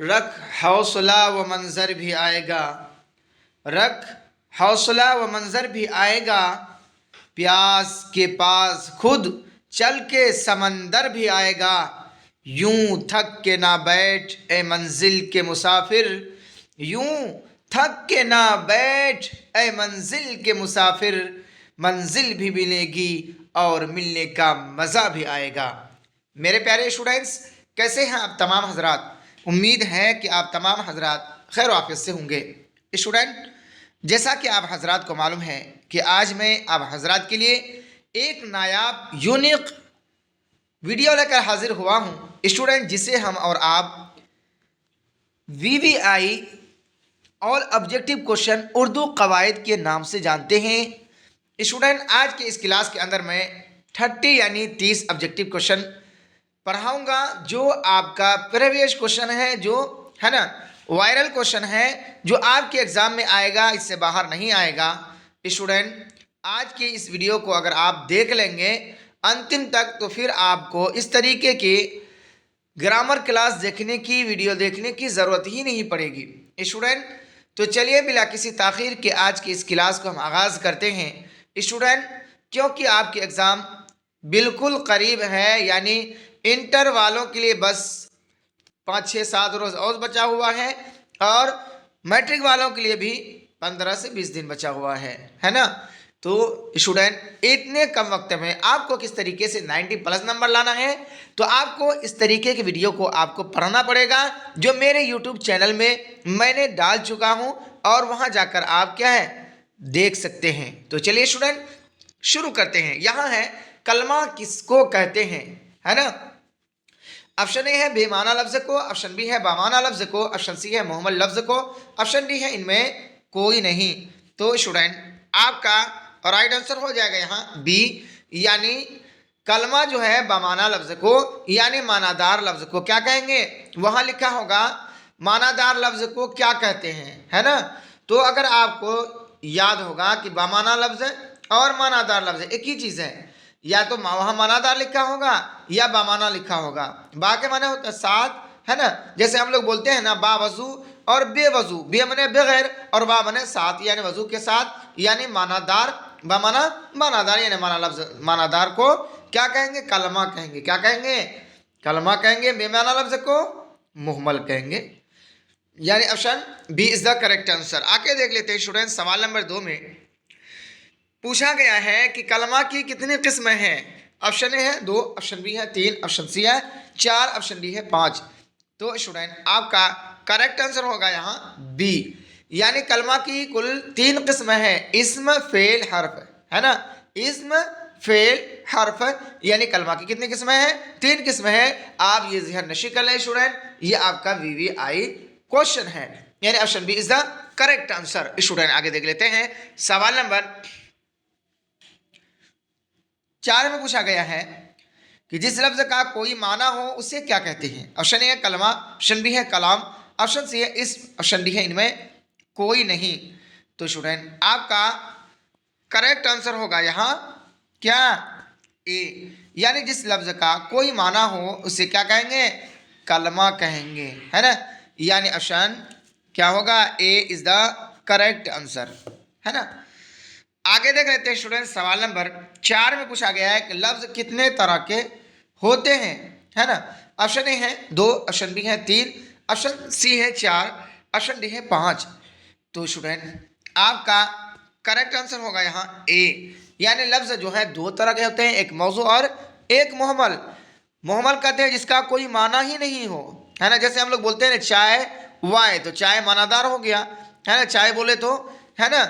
रख हौसला व मंजर भी आएगा, रख हौसला व मंजर भी आएगा, प्यास के पास खुद चल के समंदर भी आएगा। यूं थक के ना बैठ ए मंजिल के मुसाफिर, यूं थक के ना बैठ ए मंजिल के मुसाफिर, मंजिल भी मिलेगी और मिलने का मज़ा भी आएगा। मेरे प्यारे स्टूडेंट्स, कैसे हैं आप तमाम हजरात? उम्मीद है कि आप तमाम हजरात खैर वाफियत से होंगे। स्टूडेंट, जैसा कि आप हजरात को मालूम है कि आज मैं आप हजरात के लिए एक नायाब यूनिक वीडियो लेकर हाजिर हुआ हूँ स्टूडेंट, जिसे हम और आप VVI all objective question Urdu कवायद के नाम से जानते हैं। स्टूडेंट, आज के इस क्लास के अंदर मैं 30 यानी 30 ऑब्जेक्टिव क्वेश्चन पढ़ाऊंगा, जो आपका प्रीवियस क्वेश्चन है, जो है ना वायरल क्वेश्चन है, जो आपके एग्जाम में आएगा, इससे बाहर नहीं आएगा। स्टूडेंट, आज की इस वीडियो को अगर आप देख लेंगे अंतिम तक, तो फिर आपको इस तरीके की ग्रामर क्लास देखने की, वीडियो देखने की ज़रूरत ही नहीं पड़ेगी। स्टूडेंट, तो चलिए बिला किसी ताख़ीर के आज की इस क्लास को हम आगाज़ करते हैं। स्टूडेंट, क्योंकि आपके एग्ज़ाम बिल्कुल करीब है, यानी इंटर वालों के लिए बस 5-6-7 रोज़ और बचा हुआ है, और मैट्रिक वालों के लिए भी 15 से 20 दिन बचा हुआ है ना। तो स्टूडेंट, इतने कम वक्त में आपको किस तरीके से 90+ नंबर लाना है, तो आपको इस तरीके की वीडियो को आपको पढ़ना पड़ेगा, जो मेरे यूट्यूब चैनल में मैंने डाल चुका हूं, और वहां जाकर आप क्या है देख सकते हैं। तो चलिए स्टूडेंट, शुरू करते हैं। यहाँ है कलमा किसको कहते हैं, है ना। ऑप्शन ए है बेमाना लफ्ज़ को, ऑप्शन बी है बामाना लफ्ज़ को, ऑप्शन सी है मुहम्मल लफ्ज़ को, ऑप्शन डी है इनमें कोई नहीं। तो स्टूडेंट, आपका राइट आंसर हो जाएगा यहाँ बी, यानी कलमा जो है बामाना लफ्ज़ को यानी मानादार लफ्ज़ को क्या कहेंगे, वहाँ लिखा होगा मानादार लफ्ज़ को क्या कहते हैं, है ना। तो अगर आपको याद होगा कि बामाना लफ्ज़ और मानादार लफ्ज़ एक ही चीज़ है, या तो वहाँ मानादार लिखा होगा या बामाना लिखा होगा। बा के माने होता है साथ, है ना। जैसे हम लोग बोलते हैं ना बावजू और बेवजू, बे मने बगैर और बा मने साथ, यानी वजू के साथ, यानी मानादार, बामाना मानादार, यानी माना लफ्ज़ मानादार को क्या कहेंगे, कलमा कहेंगे। क्या कहेंगे, कलमा कहेंगे। बेमाना लफ्ज़ को मुहम्मल कहेंगे, यानी option B is the correct answer. आके देख लेते हैं स्टूडेंट, सवाल नंबर 2 में पूछा गया है कि कलमा की कितनी किस्में हैं। ऑप्शन ए है 2, ऑप्शन बी है 3, ऑप्शन सी है 4, ऑप्शन डी है 5। तो स्टूडेंट, आपका करेक्ट आंसर होगा यहाँ बी, यानी कलमा की कुल 3 किस्में हैं। इस्म, फेल, हर्फ, है ना। इस्म, फेल, हर्फ, यानी कलमा की कितनी किस्में हैं, 3 किस्में हैं। आप ये ज़हन नशी कर लें स्टूडेंट, ये आपका VVI क्वेश्चन है, यानी option B is the correct answer. Student, आगे देख लेते हैं। सवाल नंबर 4 में पूछा गया है कि जिस लफ्ज़ का कोई माना हो उसे क्या कहते हैं। ऑप्शन ए है कलमा, ऑप्शन बी है कलाम, ऑप्शन सी है इस्म, ऑप्शन डी है इनमें कोई नहीं। तो स्टूडेंट, आपका करेक्ट आंसर होगा यहाँ क्या, ए, यानी जिस लफ्ज़ का कोई माना हो उसे क्या कहेंगे, कलमा कहेंगे, है ना। यानी ऑप्शन क्या होगा, ए इज द करेक्ट आंसर, है ना। आगे देख लेते हैं स्टूडेंट, सवाल नंबर 4 में पूछा गया है कि लफ्ज़ कितने तरह के होते हैं, है ना। ऑप्शन ए है 2, ऑप्शन बी है 3, ऑप्शन सी है 4, ऑप्शन डी है 5। तो स्टूडेंट, आपका करेक्ट आंसर होगा यहाँ ए, यानी लफ्ज़ जो है 2 तरह के होते हैं, एक मौजू और एक मुहम्मल। मुहम्मल कहते हैं जिसका कोई माना ही नहीं हो, है ना। जैसे हम लोग बोलते हैं ना चाय वाय, तो चाय मानादार हो गया, है ना। चाय बोले तो, है ना,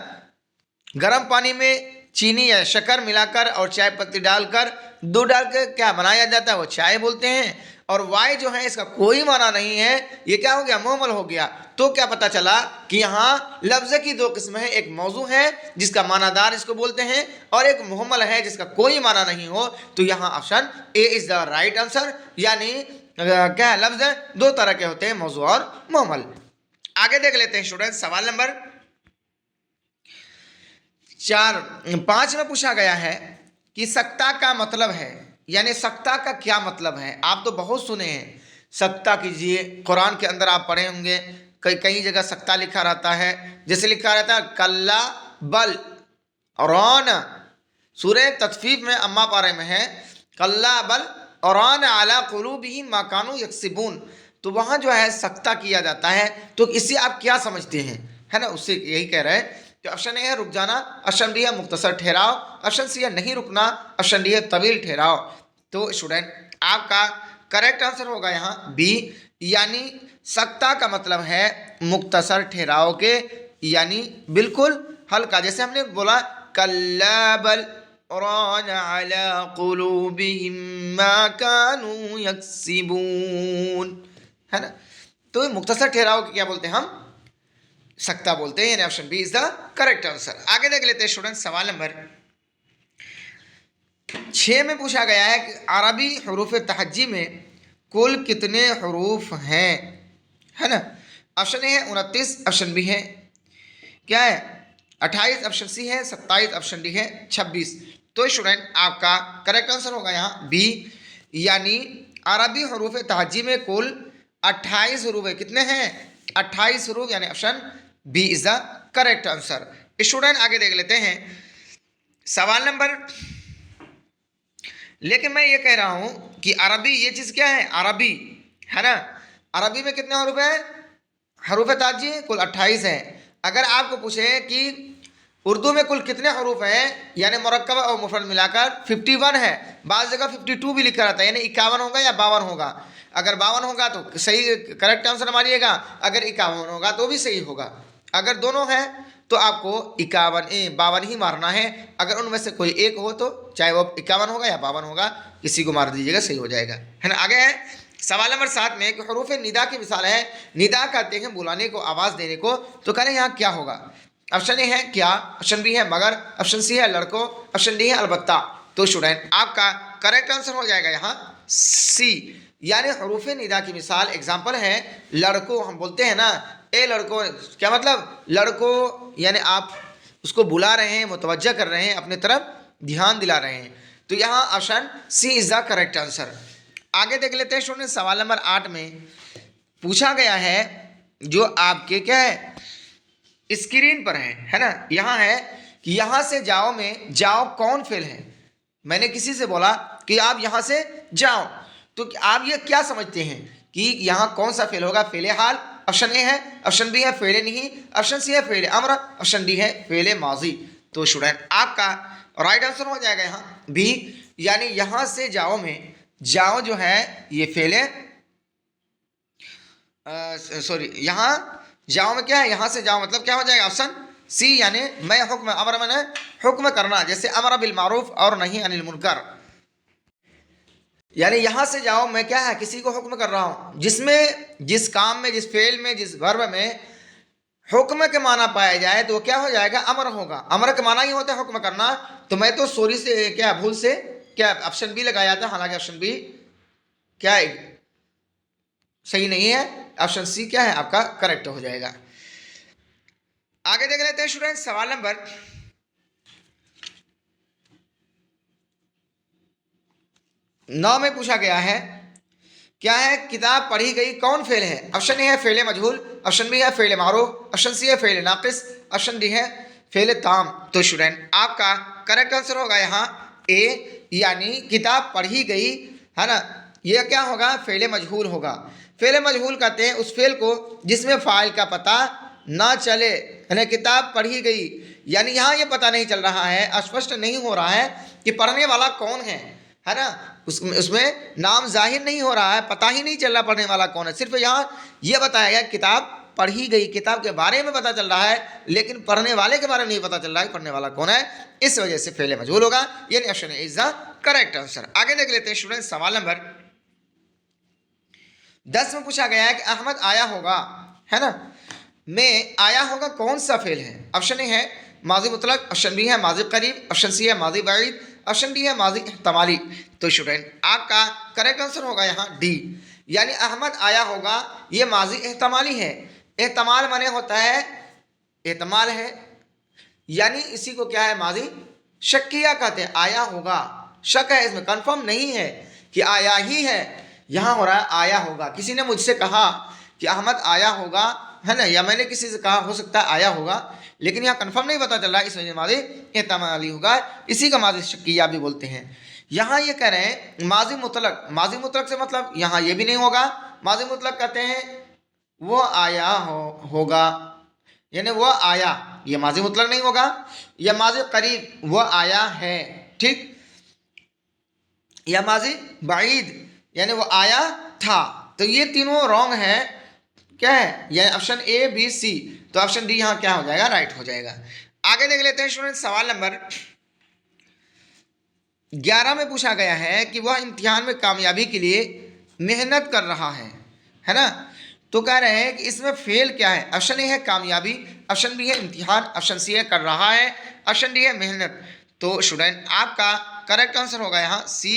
गर्म पानी में चीनी या शक्कर मिलाकर और चाय पत्ती डालकर, दूध डाल के क्या बनाया जाता है, वो चाय बोलते हैं। और वाय जो है इसका कोई माना नहीं है, ये क्या हो गया, मुहम्मल हो गया। तो क्या पता चला कि यहाँ लफ्ज़ की 2 किस्में हैं, एक मौजू है जिसका मानादार इसको बोलते हैं, और एक मुहम्मल है जिसका कोई माना नहीं हो। तो यहाँ option A is the right answer, यानी क्या है, लफ्ज़ 2 तरह के होते हैं, मौजू और मुहम्मल। आगे देख लेते हैं स्टूडेंट, सवाल नंबर 5 में पूछा गया है कि सख्ता का मतलब है, यानी सख्ता का क्या मतलब है। आप तो बहुत सुने हैं सख्ता कीजिए। कुरान के अंदर आप पढ़े होंगे कई कई जगह सख्ता लिखा रहता है, जैसे लिखा रहता है कल्ला बल रौन। सूरह तत्फीफ में अम्मा पारे में है कल्ला बल औरान अला कुलूबिहिम मा कानू यक्सिबून। तो वहाँ जो है सख्ता किया जाता है। तो इससे आप क्या समझते हैं, है ना, उससे यही कह रहे हैं। तो ऑप्शन ए है रुक जाना, ऑप्शन बी है मुख्तसर ठहराव, ऑप्शन सी है नहीं रुकना, ऑप्शन डी है तवील ठहराव। तो स्टूडेंट आपका करेक्ट आंसर होगा यहाँ बी, यानी सख्ता का मतलब है मुख्तसर ठहराव के, यानी बिल्कुल हल्का। जैसे हमने बोला कल्ला बल रान अला कुलूबिहिम मा कानू यक्सिबून, है ना। तो मुख्तसर ठहराव के क्या बोलते हैं हम, सख्ता बोलते हैं, यानी option B is the correct answer. आगे देख लेते हैं स्टूडेंट सवाल नंबर 6 में पूछा गया है कि अरबी हरूफ तहज्जी में कुल कितने हरूफ हैं, है ना। ऑप्शन ए है 29, ऑप्शन बी है क्या है 28, ऑप्शन सी है 27, ऑप्शन डी है 26। तो स्टूडेंट आपका करेक्ट आंसर होगा यहाँ बी, यानी अरबी हरूफ तहज्जी में कुल 28 हरूफ है। कितने हैं 28 हरूफ, यानी option B is the correct answer. Student आगे देख लेते हैं सवाल नंबर, लेकिन मैं ये कह रहा हूं कि अरबी ये चीज क्या है, अरबी है ना। अरबी में कितने हरूफ है, हरूफ ताजी कुल 28 है। अगर आपको पूछे कि उर्दू में कुल कितने हरूफ हैं, यानी मुरक्कब और मुफरद मिलाकर 51 है, बाज़ जगह 52 भी लिखा रहता है, यानी 51 होगा या 52 होगा। अगर 52 होगा तो सही करेक्ट आंसर मारिएगा, अगर 51 होगा तो भी सही होगा। अगर दोनों हैं तो आपको 52 ही मारना है। अगर उनमें से कोई एक हो तो चाहे वो 51 होगा या 52 होगा, किसी को मार दीजिएगा, सही हो जाएगा, है ना। आगे है सवाल नंबर 7 में कि हरूफ निदा की मिसाल है। निदा कहते हैं बुलाने को, आवाज़ देने को। तो कह रहे हैं यहाँ क्या होगा। ऑप्शन ए है क्या, ऑप्शन बी है मगर, ऑप्शन सी है लड़कों, ऑप्शन डी है अलबत्ता। तो स्टूडेंट आपका करेक्ट आंसर हो जाएगा यहाँ सी, यानी हरूफ निदा की मिसाल एग्जाम्पल है लड़कों। हम बोलते हैं ना ए लड़कों, क्या मतलब लड़कों, यानी आप उसको बुला रहे हैं, मुतवज्जा कर रहे हैं, अपने तरफ ध्यान दिला रहे हैं। तो यहाँ option C is the correct answer. आगे देख लेते हैं स्टूडेंट सवाल नंबर 8 में पूछा गया है, जो आपके क्या है स्क्रीन पर है ना। यहाँ है कि यहाँ से जाओ में जाओ कौन फेल है। मैंने किसी से बोला कि आप यहाँ से जाओ, तो आप ये क्या समझते हैं कि यहाँ कौन सा फेल होगा, फेले हाल, ऑप्शन ए है, ऑप्शन बी है फेले नहीं, ऑप्शन सी है फेले अमर, ऑप्शन डी है फेले माजी। तो स्टूडेंट आपका राइट आंसर हो जाएगा यहाँ बी, यानी यहाँ से जाओ में जाओ जो है ये फेले सॉरी यहाँ जाओ में क्या है, यहाँ से जाओ मतलब क्या हो जाएगा ऑप्शन सी, यानी मैं हुक्म, अमर मैंने हुक्म करना, जैसे अमर बिल मारूफ और नहीं अनिल मुनकर। यानी यहाँ से जाओ मैं क्या है किसी को हुक्म कर रहा हूँ, जिसमें जिस काम में, जिस फेल में, जिस वर्ब में हुक्म के माना पाया जाए तो क्या हो जाएगा अमर होगा। अमर का माना ही होता है हुक्म करना। तो मैं तो सॉरी से क्या भूल से क्या ऑप्शन बी लगाया था, हालांकि ऑप्शन बी क्या है सही नहीं है, ऑप्शन सी क्या है आपका करेक्ट हो जाएगा। आगे देख लेते हैं स्टूडेंट सवाल नंबर 9 में पूछा गया है क्या है किताब पढ़ी गई कौन फेल है। ऑप्शन ए है फेले मजहूल, ऑप्शन बी है फेले मारूफ, ऑप्शन सी है फेले नाकिस, ऑप्शन डी है फेले ताम। तो स्टूडेंट आपका करेक्ट आंसर होगा यहाँ ए, यानी किताब पढ़ी गई, है ना। यह क्या होगा फेले मजहूल होगा। फेले मजहूल कहते हैं उस फेल को जिसमें फाइल का पता ना चले, यानी किताब पढ़ी गई, यानी यहाँ ये पता नहीं चल रहा है, स्पष्ट नहीं हो रहा है कि पढ़ने वाला कौन है ना। उसमें नाम जाहिर नहीं हो रहा है, पता ही नहीं चल रहा पढ़ने वाला कौन है। सिर्फ यहाँ ये बताया गया किताब पढ़ी गई, किताब के बारे में पता चल रहा है, लेकिन पढ़ने वाले के बारे में नहीं पता चल रहा है पढ़ने वाला कौन है। इस वजह से फेले मजहूल होगा, यानी option is the correct answer. आगे देख लेते हैं स्टूडेंट सवाल नंबर 10 में पूछा गया है कि अहमद आया होगा, है ना, में आया होगा कौन सा फेल है। ऑप्शन ए है माजी मुतलक, ऑप्शन बी है माजी करीब, ऑप्शन सी है माजी बाइद, ऑप्शन डी है माजी इहतमाली। तो स्टूडेंट आपका करेक्ट आंसर होगा यहाँ डी, यानी अहमद आया होगा ये माजी इहतमाली है। एहतमाल माने होता है एहतमाल है, यानी इसी को क्या है माजी शक्किया कहते हैं। आया होगा शक है, इसमें कंफर्म नहीं है कि आया ही है, यहाँ हो रहा है आया होगा। किसी ने मुझसे कहा कि अहमद आया होगा, है ना, या मैंने किसी से कहा हो सकता है आया होगा, लेकिन यहाँ कंफर्म नहीं पता चल रहा, इस वजह माजी एहतमाली होगा। इसी का माजी शक्किया भी बोलते हैं। यहाँ ये कह रहे हैं माजी मुतलक। माजी मुतलक से मतलब यहाँ ये भी नहीं होगा। माजी मुतलक कहते हैं वो आया होगा, यानी वो आया, ये माजी मुतलक नहीं होगा। या माजी करीब, वो आया है, ठीक। या माजी बाईद, यानी वो आया था। तो ये तीनों रॉन्ग है। क्या है? यानी ऑप्शन ए बी सी। तो ऑप्शन डी यहाँ क्या हो जाएगा? राइट हो जाएगा। आगे देख लेते हैं स्टूडेंट, सवाल नंबर 11 में पूछा गया है कि वह इम्तिहान में कामयाबी के लिए मेहनत कर रहा है ना। तो कह रहे हैं कि इसमें फेल क्या है? ऑप्शन ए है कामयाबी, ऑप्शन बी है इम्तिहान, ऑप्शन सी है कर रहा है, ऑप्शन डी है मेहनत। तो स्टूडेंट आपका करेक्ट आंसर होगा यहाँ सी,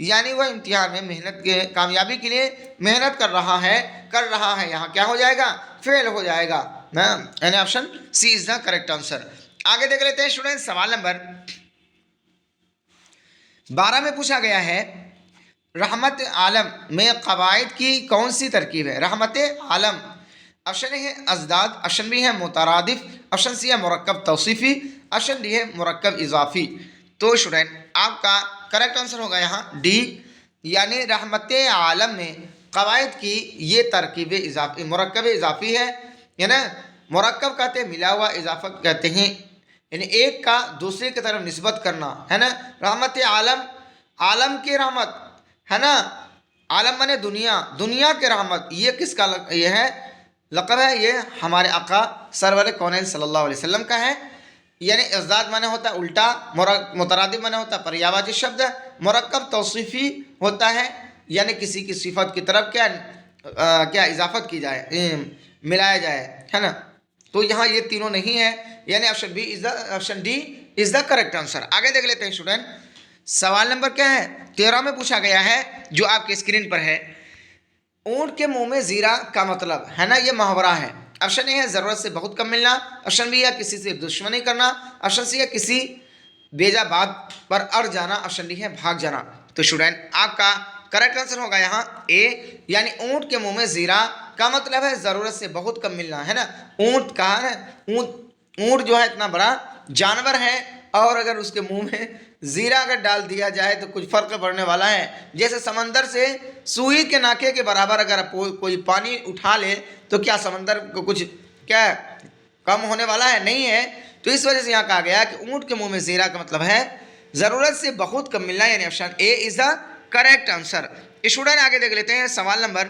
यानी वह इम्तिहान में मेहनत के कामयाबी के लिए मेहनत कर रहा है। कर रहा है यहाँ क्या हो जाएगा? फेल हो जाएगा ना, यानी option C is the correct answer. आगे देख लेते हैं स्टूडेंट, सवाल नंबर 12 में पूछा गया है रहमत आलम में कवायद की कौन सी तरकीब है? रहमत आलम, ऑप्शन ए है अजदाद, ऑप्शन बी है मुतरादिफ, ऑप्शन सी है मुरक्कब तौसीफ़ी, ऑप्शन डी है मुरक्कब इजाफी। तो स्टूडेंट आपका करेक्ट आंसर होगा यहाँ डी, यानी रहमत आलम में कवायद की ये तरकीब इजाफी मुरक्कब इजाफी है। या ना, मुरक्कब कहते हैं मिला हुआ, इजाफा कहते हैं यानी एक का दूसरे की तरफ निस्बत करना, है ना। रहमत आलम, आलम की रहमत, है ना, आलम माने दुनिया, दुनिया के रहमत, ये किसका ये है? लक़ब है, ये हमारे आका सरवर कौनैन सल्लल्लाहु अलैहि वसल्लम का है। यानी इज़्ज़ात माने होता है उल्टा, मुतरादिफ माने होता है पर्यायवाची शब्द, मुरक्कब तौसीफ़ी होता है, यानी किसी की सिफत की तरफ क्या इजाफत की जाए, मिलाया जाए, है ना। तो यहाँ ये तीनों नहीं है, यानी option B is the option D is the correct answer. आगे देख लेते हैं स्टूडेंट, सवाल नंबर क्या है? 13 में पूछा गया है, जो आपके स्क्रीन पर है। ऊंट के मुंह में जीरा का मतलब, है ना, ये मुहावरा है। ऑप्शन ए है ज़रूरत से बहुत कम मिलना, ऑप्शन बी है किसी से दुश्मनी करना, ऑप्शन सी है किसी बेजा बात पर अड़ जाना, ऑप्शन डी है भाग जाना। तो स्टूडेंट आपका करेक्ट आंसर होगा यहाँ ए, यानी ऊंट के मुंह में जीरा का मतलब है ज़रूरत से बहुत कम मिलना, है ना। ऊंट कहा है, ऊंट जो है इतना बड़ा जानवर है, और अगर उसके मुंह में जीरा अगर डाल दिया जाए तो कुछ फर्क पड़ने वाला है। जैसे समंदर से सुई के नाके के बराबर अगर कोई पानी उठा ले तो क्या समंदर को कुछ क्या कम होने वाला है? नहीं है। तो इस वजह से यहाँ कहा गया कि ऊंट के मुंह में जीरा का मतलब है ज़रूरत से बहुत कम मिलना, यानी option A is the correct answer. Student आगे देख लेते हैं, सवाल नंबर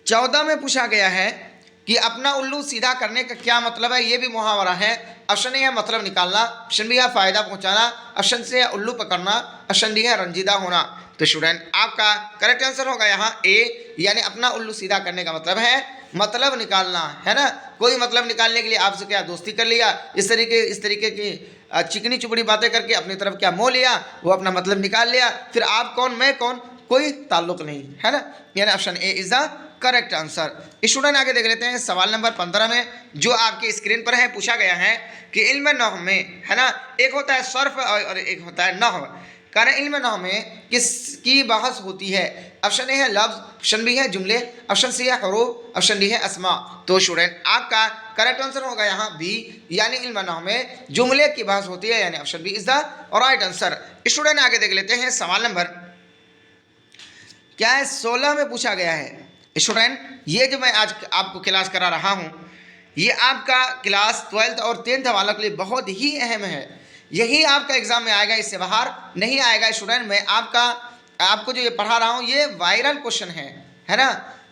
14 में पूछा गया है कि अपना उल्लू सीधा करने का क्या मतलब है? ये भी मुहावरा है। ऑप्शन ए है मतलब निकालना, ऑप्शन बी है फ़ायदा पहुंचाना, ऑप्शन सी है उल्लू पकड़ना, ऑप्शन डी है रंजीदा होना। तो स्टूडेंट आपका करेक्ट आंसर होगा यहाँ ए, यानी अपना उल्लू सीधा करने का मतलब है मतलब निकालना, है ना। कोई मतलब निकालने के लिए आपसे क्या दोस्ती कर लिया, इस तरीके की चिकनी चुपड़ी बातें करके अपनी तरफ क्या मोह लिया, वो अपना मतलब निकाल लिया, फिर आप कौन मैं कौन, कोई ताल्लुक नहीं, है ना। यानी option A is the correct answer. Student आगे देख लेते हैं, सवाल नंबर 15 में जो आपके स्क्रीन पर है पूछा गया है कि इल्म नहव में, है ना, एक होता है सर्फ और एक होता है नहव। कारण इल्म नहव में किसकी बहस होती है? ऑप्शन ए है लफ्ज़, ऑप्शन बी है जुमले, ऑप्शन सी है हुरूफ, ऑप्शन डी है अस्मा। तो स्टूडेंट आपका करेक्ट आंसर होगा यहाँ बी, यानी इल्म नहव में जुमले की बहस होती है, यानी option B is the right answer. Student आगे देख लेते हैं, सवाल नंबर क्या है 16 में पूछा गया है। स्टूडेंट ये जो मैं आज आपको क्लास करा रहा हूँ, ये आपका क्लास 12th और 10th वालों के लिए बहुत ही अहम है। यही आपका एग्जाम में आएगा, इससे बाहर नहीं आएगा। स्टूडेंट मैं आपको जो ये पढ़ा रहा हूँ ये वायरल क्वेश्चन है ना।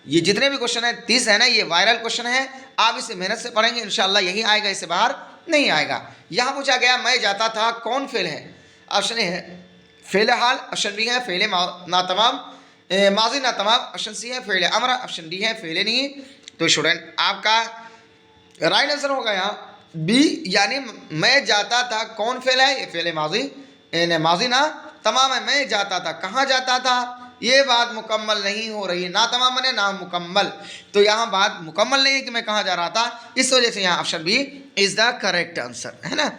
ये जितने भी क्वेश्चन है 30 है ना, ये वायरल क्वेश्चन है। आप इसे मेहनत से पढ़ेंगे इंशाल्लाह यही आएगा, इससे बाहर नहीं आएगा। यहाँ पूछा गया मैं जाता था कौन फेल है? ऑप्शन ए है फेल हाल, ऑप्शन बी है फेल नातमाम माजी ना तमाम, ऑप्शन सी है फेल अमरा, ऑप्शन डी है फेल नहीं। तो स्टूडेंट आपका राइट आंसर होगा यहाँ बी, यानी मैं जाता था कौन फेल है? ये फेल माजी ना तमाम है। मैं जाता था, कहाँ जाता था? ये बात मुकम्मल नहीं हो रही है, ना तमाम मने ना मुकम्मल। तो यहाँ बात मुकम्मल नहीं है कि मैं कहाँ जा रहा था, इस वजह से यहाँ option B is the correct answer, है ना।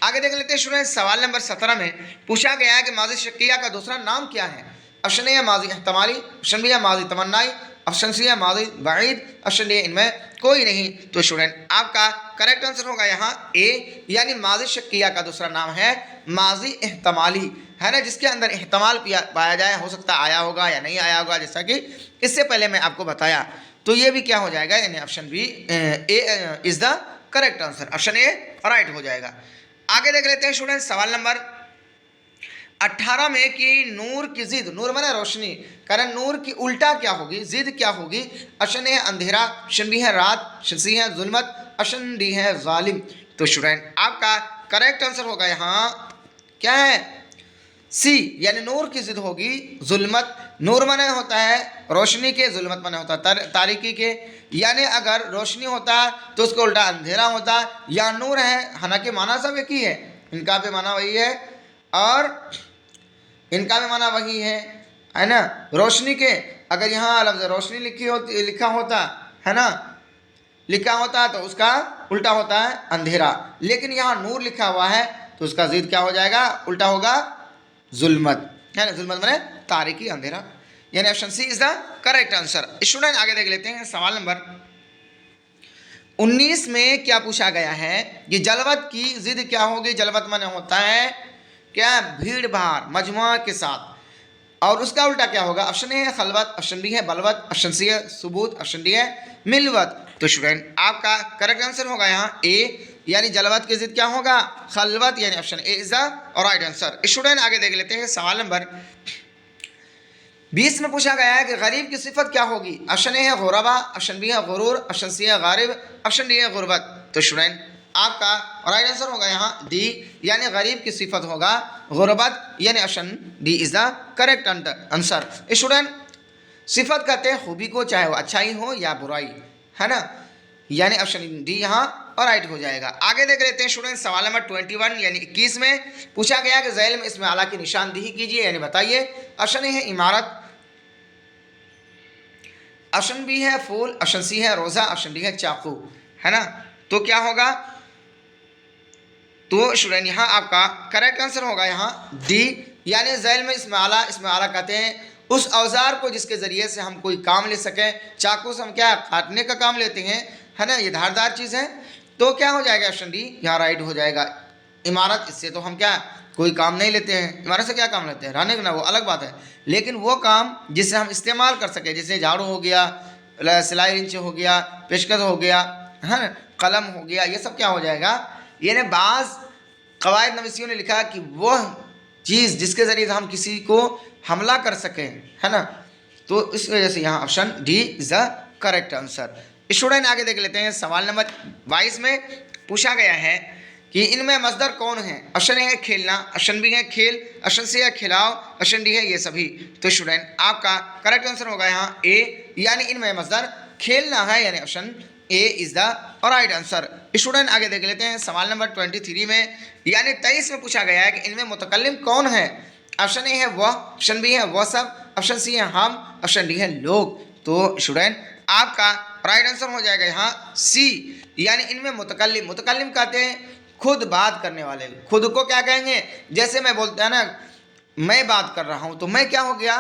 आगे देख लेते हैं स्टूडेंट, सवाल नंबर 17 में पूछा गया है कि माजी शक्किया का दूसरा नाम क्या है? ऑप्शन ए है माजी इहतमाली, ऑप्शन बी है माजी तमन्नाई, ऑप्शन सी है माजी बाइद, ऑप्शन डी इनमें कोई नहीं। तो स्टूडेंट आपका करेक्ट आंसर होगा यहाँ ए, यानी माजी शक्किया का दूसरा नाम है माजी इहतमाली, है ना, जिसके अंदर इहतमाल पाया जाए, हो सकता आया होगा या नहीं आया होगा, जैसा कि इससे पहले मैं आपको बताया। तो ये भी क्या हो जाएगा, यानी option B A is the correct answer, option A right हो जाएगा। आगे देख लेते हैं स्टूडेंट सवाल नंबर 18 में कि नूर की जिद, नूर माने रोशनी, कारण नूर की उल्टा क्या होगी, जिद क्या होगी। ऑप्शन ए है अंधेरा, ऑप्शन बी है रात, ऑप्शन सी है जुल्मत, ऑप्शन डी है जालिम। तो स्टूडेंट आपका करेक्ट आंसर होगा यहाँ क्या है, सी, यानी नूर की जिद होगी जुल्मत। नूर माने होता है रोशनी के, जुल्मत माने होता है तारीकी के, यानी अगर रोशनी होता तो उसको उल्टा अंधेरा होता। या नूर है, हालांकि माना सब एक ही है, इनका भी माना वही है और इनका भी माना वही है ना। रोशनी के अगर यहाँ लफ्ज़ रोशनी लिखा होता है ना, लिखा होता तो उसका उल्टा होता है अंधेरा, लेकिन यहाँ नूर लिखा हुआ है तो उसका जिद क्या हो जाएगा, उल्टा होगा जुल्मत, है ना। जुल्मत माने तारीकी, अंधेरा, यानी option C is the correct answer. Student आगे देख लेते हैं सवाल नंबर 19 में क्या पूछा गया है कि जलवत की जिद क्या होगी। जलवत माने होता है क्या, भीड़ भाड़ मजमुआ के साथ, और उसका उल्टा क्या होगा। ऑप्शन ए है खलवत, ऑप्शन बी है बलवत, ऑप्शन सी है सुबूत, ऑप्शन डी है मिलवत। तो स्टूडेंट आपका करेक्ट आंसर होगा यहाँ ए, यानी जलवत की जिद क्या होगा, खलवत, यानी option A is the right answer. Student आगे देख लेते हैं सवाल नंबर 20 में पूछा गया है कि गरीब की सिफत क्या होगी। ऑप्शन ए है गुरबा, ऑप्शन बी है गुरूर, ऑप्शन सी है गारिब, ऑप्शन डी है गुरबत। तो स्टूडेंट आपका राइट आंसर होगा यहाँ डी, यानी गरीब की सिफत होगा गुरबत, यानी option D is the correct answer. Student सिफत कहते हैं खूबी को, चाहे वो अच्छाई हो या बुराई, है ना, यानी ऑप्शन डी यहाँ और राइट हो जाएगा। आगे देख लेते हैं स्टूडेंट सवाल नंबर 21 यानी 21 में पूछा गया कि ज़ैल में इसमें आला की निशानदेही कीजिए, यानी बताइए। ऑप्शन ए है इमारत, ऑप्शन बी है फूल, ऑप्शन सी है रोज़ा, ऑप्शन डी है चाकू, है ना। तो क्या होगा, तो स्टूडेंट यहाँ आपका करेक्ट आंसर होगा यहाँ डी, यानी ज़ैल में इसमें आला कहते हैं उस औजार को जिसके ज़रिए से हम कोई काम ले सकें। चाकू से हम क्या काटने का काम लेते हैं, है ना, ये धारदार चीज़ है। तो क्या हो जाएगा, ऑप्शन डी यहाँ राइट हो जाएगा। इमारत, इससे तो हम क्या कोई काम नहीं लेते हैं, इमारत से क्या काम लेते हैं, रहने का ना, वो अलग बात है, लेकिन वो काम जिससे हम इस्तेमाल कर सकें, जैसे झाड़ू हो गया, सिलाई रिंच हो गया, पेशकश हो गया, है ना, कलम हो गया, ये सब क्या हो जाएगा। यानी बाज़ कवायद नवीसियों ने लिखा कि वह चीज़ जिसके ज़रिए हम किसी को हमला कर सकें, है ना। तो इस वजह से यहाँ option D is the correct answer. Student आगे देख लेते हैं सवाल नंबर 22 में पूछा गया है कि इनमें मजदर कौन है। ऑप्शन ए है खेलना, ऑप्शन बी है खेल, ऑप्शन सी है खिलाओ, ऑप्शन डी है ये सभी। तो स्टूडेंट आपका करेक्ट आंसर होगा यहाँ ए, यानी इनमें मजदर खेलना है, यानी option A is the right answer. Student आगे देख लेते हैं सवाल नंबर 23 में यानी 23 में पूछा गया है कि इनमें मुतकल्लिम कौन है। ऑप्शन ए है वह, ऑप्शन बी है वह सब, ऑप्शन सी है हम, ऑप्शन डी है लोग। तो स्टूडेंट आपका राइट आंसर हो जाएगा यहाँ सी, यानी इनमें मुतकल्लिम कहते हैं खुद बात करने वाले। खुद को क्या कहेंगे, जैसे मैं बोलता है ना मैं बात कर रहा हूँ तो मैं क्या हो गया,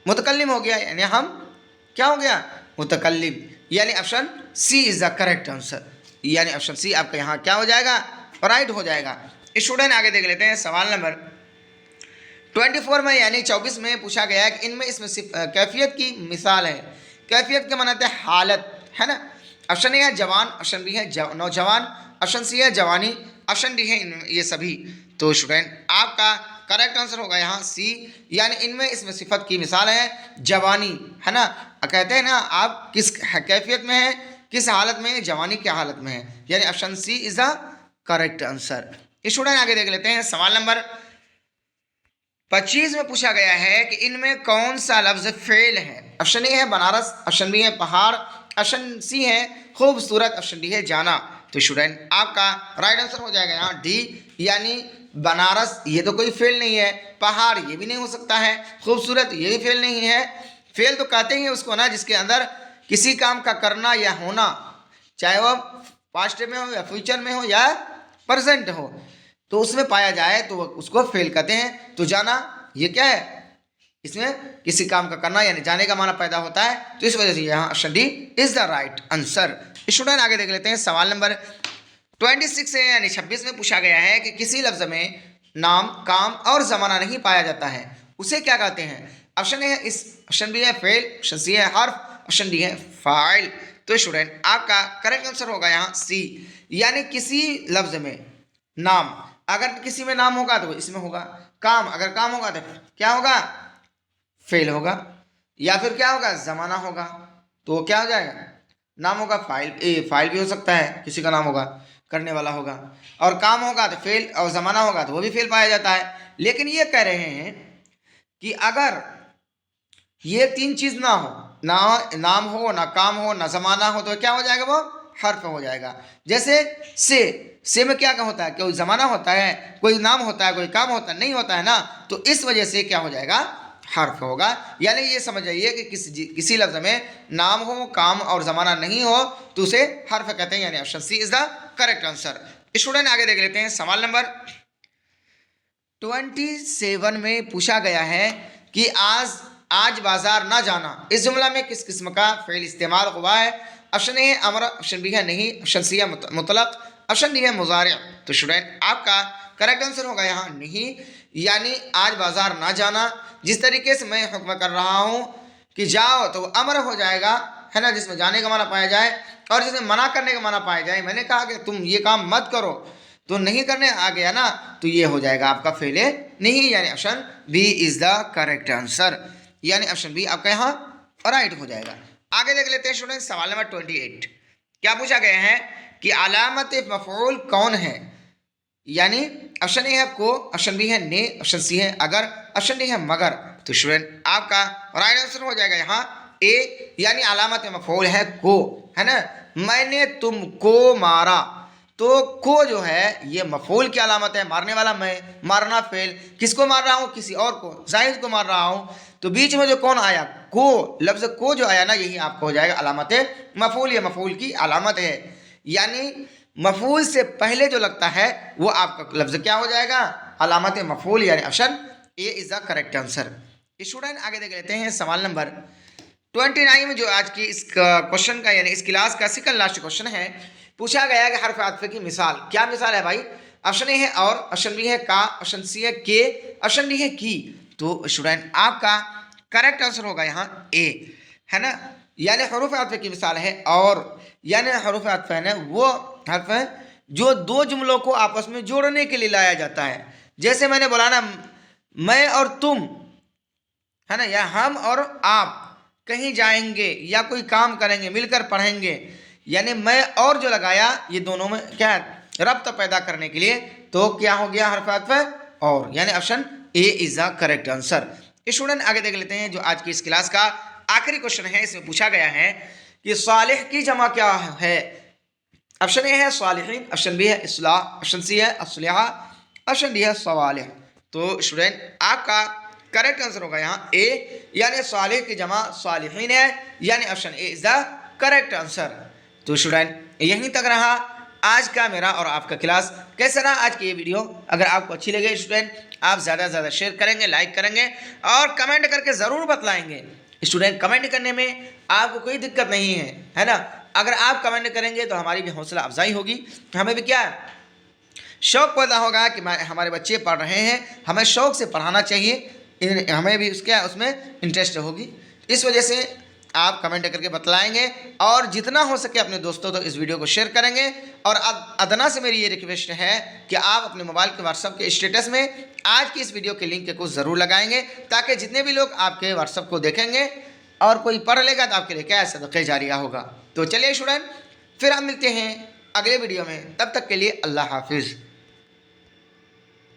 मुतकल्लिम हो गया, यानी हम क्या हो गया, मुतकल्लिम, यानी option C is the correct answer, यानी ऑप्शन सी आपका यहाँ क्या हो जाएगा, राइट हो जाएगा। स्टूडेंट आगे देख लेते हैं सवाल नंबर 24 में यानी 24 में पूछा गया है कि इनमें इसमें कैफियत की मिसाल है। कैफियत के माने हालत, है ना। ऑप्शन ए है जवान, ऑप्शन बी है नौजवान, ऑप्शन सी है जवानी, ऑप्शन डी है ये सभी। तो स्टूडेंट आपका करेक्ट आंसर होगा यहाँ सी, यानी इनमें इसमें सिफत की मिसाल है जवानी, है ना। कहते हैं ना आप किस कैफियत में है, किस हालत में है, जवानी की हालत में है, यानी option C is the correct answer. Student आगे देख लेते हैं सवाल नंबर 25 में पूछा गया है कि इनमें कौन सा लफ्ज़ फेल है। ऑप्शन ए है बनारस, ऑप्शन बी है पहाड़, ऑप्शन सी है खूबसूरत, ऑप्शन डी है जाना। तो स्टूडेंट आपका राइट आंसर हो जाएगा यहाँ डी, यानी बनारस ये तो कोई फेल नहीं है, पहाड़ ये भी नहीं हो सकता है, खूबसूरत ये भी फेल नहीं है। फेल तो कहते हैं उसको ना जिसके अंदर किसी काम का करना या होना, चाहे वह पास्ट में हो या फ्यूचर में हो या प्रेजेंट हो, तो उसमें पाया जाए तो उसको फेल कहते हैं। तो जाना ये क्या है, इसमें किसी काम का करना यानी जाने का माना पैदा होता है, तो इस वजह से यहाँ option D is the right answer. Student आगे देख लेते हैं सवाल नंबर 26 है यानी 26 में पूछा गया है कि किसी लफ्ज में नाम, काम और जमाना नहीं पाया जाता है, उसे क्या कहते हैं? ऑप्शन ए है इस, ऑप्शन बी है फेल, ऑप्शन सी है हर्फ, ऑप्शन डी है फाइल। तो स्टूडेंट आपका करेक्ट आंसर होगा यहाँ सी, यानी किसी लफ्ज में नाम, अगर किसी में नाम होगा तो इसमें होगा, काम अगर काम होगा तो क्या होगा? फेल होगा, या फिर क्या होगा? जमाना होगा, तो क्या हो जाएगा? नाम होगा फाइल, फाइल भी हो सकता है, किसी का नाम होगा, करने वाला होगा, और काम होगा तो फेल, और जमाना होगा तो वो भी फेल पाया जाता है। लेकिन ये कह रहे हैं कि अगर ये तीन चीज ना हो, ना नाम हो, ना काम हो, ना जमाना हो, तो क्या हो जाएगा? वो हर्फ हो जाएगा। जैसे से में क्या होता है? कोई जमाना होता है, कोई नाम होता है, कोई काम होता है, नहीं होता है ना, तो इस वजह से क्या हो जाएगा? हर्फ होगा। यानी ये समझ जाइए कि किसी लफ्ज में नाम हो, काम और जमाना नहीं हो तो उसे हर्फ कहते हैं, यानी option C is the correct answer. Student आगे देख लेते हैं सवाल नंबर 27 में पूछा गया है कि आज बाजार ना जाना, इस जुमला में किस किस्म का फेल इस्तेमाल हुआ है? ऑप्शन ए है अमर, ऑप्शन बी है नहीं, ऑप्शन सी है मुतलक, ऑप्शन डी है मुजारिअ। तो स्टूडेंट आपका करेक्ट आंसर होगा यहाँ नहीं, यानी आज बाजार ना जाना, जिस तरीके से मैं हुक्म कर रहा हूँ कि जाओ, तो अमर हो जाएगा, है ना, जिसमें जाने का माना पाया जाए, और जिसमें मना करने का माना पाया जाए। मैंने कहा कि तुम ये काम मत करो, तो नहीं करने आ गया ना, तो ये हो जाएगा आपका फेल नहीं, यानी option B is the correct answer, यानी ऑप्शन बी आपका यहाँ राइट हो जाएगा। आगे देख लेते हैं स्टूडेंट सवाल नंबर 28। क्या पूछा गया है कि अलामत मफऊल कौन है? यानी ऑप्शन ए है को, ऑप्शन बी है ने, ऑप्शन सी है अगर, ऑप्शन डी है मगर। तो स्टूडेंट आपका राइट आंसर हो जाएगा यहाँ ए, यानी अलामत मफऊल है को, है ना। मैंने तुमको मारा, तो को जो है ये मफऊल की अलामत है, मारने वाला मैं, मारना फेल, किसको मार रहा हूँ? किसी और को, जाहिद को मार रहा हूँ, तो बीच में जो कौन आया? को, लफ्ज को जो आया ना, यही आपको हो जाएगा अलामत मफऊल, या मफऊल की अलामत है। यानी मफऊल से पहले जो लगता है वो आपका लफ्ज क्या हो जाएगा? अलामत मफऊल, यानी option A is the correct answer. Student आगे देख लेते हैं सवाल नंबर 29 में, जो आज की इस क्वेश्चन का यानी इस क्लास का सेकंड लास्ट क्वेश्चन है। पूछा गया है कि हर्फ आतफ़े की मिसाल, क्या मिसाल है भाई? ऑप्शन ए है और, ऑप्शन बी है का, ऑप्शन सी है के, ऑप्शन डी है की। तो स्टूडेंट आपका करेक्ट आंसर होगा यहाँ ए, है ना। यानी हरूफ आतफ़े की मिसाल है और, यानी हरूफ आतफ़ा है ना वो हर्फ है जो दो जुमलों को आपस में जोड़ने के लिए लाया जाता है। जैसे मैंने बोला ना, मैं और तुम, है ना, या हम और आप कहीं जाएंगे या कोई काम करेंगे, मिलकर पढ़ेंगे, यानी मैं और जो लगाया, ये दोनों में क्या है? रब्त पैदा करने के लिए, तो क्या हो गया? हर्फ आतफ़ा और, यानी option A is the correct answer. Student आगे देख लेते हैं जो आज की इस क्लास का आखिरी क्वेश्चन है। इसमें पूछा गया है कि सालिह की जमा क्या है? ऑप्शन ए है सालिहीन, ऑप्शन बी है इस्लाह, ऑप्शन सी है अस्लिहा, ऑप्शन डी है सवालिह। तो स्टूडेंट आपका करेक्ट आंसर होगा यहाँ ए, यानी सालिह की जमा सालिहीन है, यानी option A is the correct answer. तो स्टूडेंट यहीं तक रहा आज का मेरा और आपका क्लास। कैसा रहा आज की ये वीडियो? अगर आपको अच्छी लगे स्टूडेंट, आप ज़्यादा से ज़्यादा शेयर करेंगे, लाइक करेंगे और कमेंट करके ज़रूर बतलाएंगे। स्टूडेंट कमेंट करने में आपको कोई दिक्कत नहीं है ना। अगर आप कमेंट करेंगे तो हमारी भी हौसला अफजाई होगी, हमें भी क्या है, शौक़ पैदा होगा कि हमारे बच्चे पढ़ रहे हैं, हमें शौक़ से पढ़ाना चाहिए, हमें भी उसमें इंटरेस्ट होगी। इस वजह से आप कमेंट करके बतलाएंगे और जितना हो सके अपने दोस्तों तक इस वीडियो को शेयर करेंगे। और अदना से मेरी ये रिक्वेस्ट है कि आप अपने मोबाइल के व्हाट्सएप के स्टेटस में आज की इस वीडियो के लिंक को ज़रूर लगाएंगे, ताकि जितने भी लोग आपके व्हाट्सएप को देखेंगे और कोई पढ़ लेगा तो आपके लिए क्या सदक़े जारिया होगा। तो चलिए स्टूडेंट, फिर हम मिलते हैं अगले वीडियो में, तब तक के लिए अल्लाह हाफिज़।